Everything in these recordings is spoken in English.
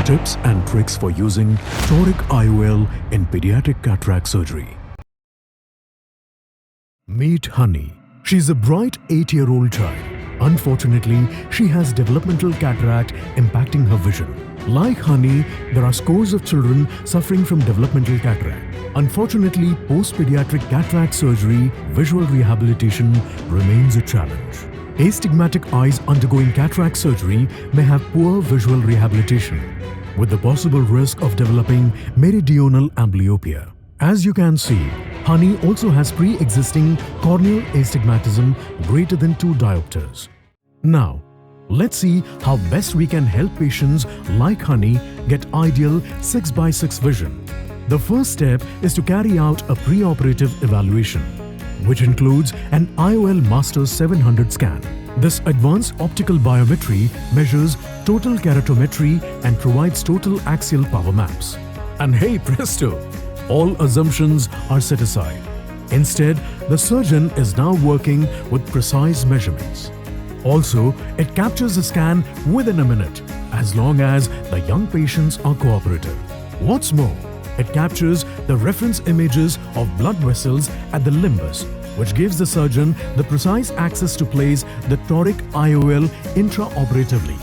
Tips and tricks for using toric IOL in pediatric cataract surgery. Meet Honey. She's a bright 8-year-old child. Unfortunately, she has developmental cataract impacting her vision. Like Honey, there are scores of children suffering from developmental cataract. Unfortunately, post-pediatric cataract surgery, visual rehabilitation remains a challenge. Astigmatic eyes undergoing cataract surgery may have poor visual rehabilitation, with the possible risk of developing meridional amblyopia. As you can see, Honey also has pre-existing corneal astigmatism greater than 2 diopters. Now, let's see how best we can help patients like Honey get ideal 6x6 vision. The first step is to carry out a preoperative evaluation, which includes an IOL Master 700 scan. This advanced optical biometry measures total keratometry and provides total axial power maps. And hey presto! All assumptions are set aside. Instead, the surgeon is now working with precise measurements. Also, it captures the scan within a minute, as long as the young patients are cooperative. What's more, it captures the reference images of blood vessels at the limbus, which gives the surgeon the precise access to place the toric IOL intraoperatively.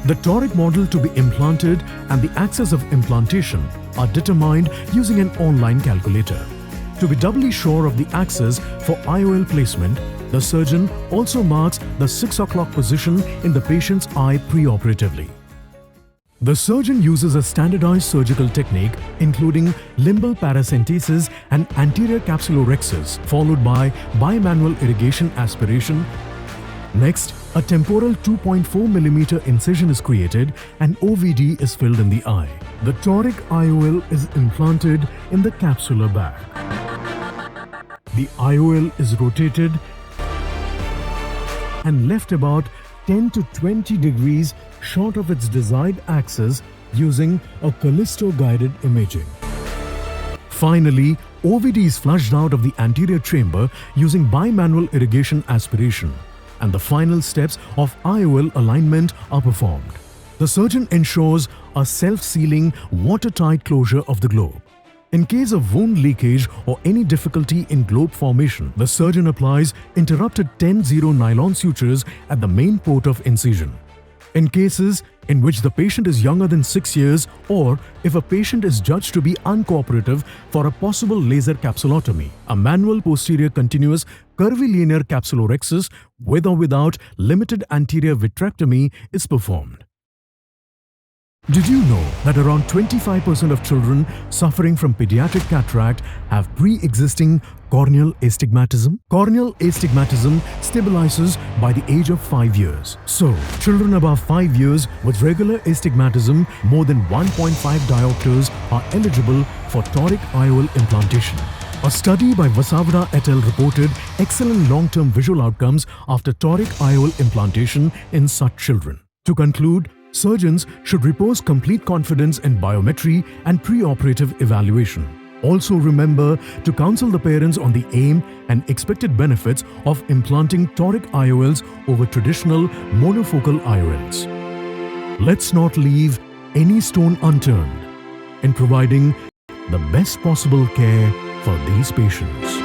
The toric model to be implanted and the axis of implantation are determined using an online calculator. To be doubly sure of the axis for IOL placement, the surgeon also marks the 6 o'clock position in the patient's eye preoperatively. The surgeon uses a standardized surgical technique including limbal paracentesis and anterior capsulorhexis, followed by bimanual irrigation aspiration. Next, a temporal 2.4 mm incision is created and OVD is filled in the eye. The toric IOL is implanted in the capsular bag. The IOL is rotated and left about 10 to 20 degrees short of its desired axis using a Callisto-guided imaging. Finally, OVD is flushed out of the anterior chamber using bimanual irrigation aspiration, and the final steps of IOL alignment are performed. The surgeon ensures a self-sealing, watertight closure of the globe. In case of wound leakage or any difficulty in globe formation, the surgeon applies interrupted 10-0 nylon sutures at the main port of incision. In cases in which the patient is younger than 6 years, or if a patient is judged to be uncooperative for a possible laser capsulotomy, a manual posterior continuous curvilinear capsulorhexis with or without limited anterior vitrectomy is performed. Did you know that around 25% of children suffering from pediatric cataract have pre-existing corneal astigmatism? Corneal astigmatism stabilizes by the age of 5 years. So, children above 5 years with regular astigmatism more than 1.5 diopters are eligible for toric IOL implantation. A study by Vasavada et al. Reported excellent long-term visual outcomes after toric IOL implantation in such children. To conclude, surgeons should repose complete confidence in biometry and preoperative evaluation. Also remember to counsel the parents on the aim and expected benefits of implanting toric IOLs over traditional monofocal IOLs. Let's not leave any stone unturned in providing the best possible care for these patients.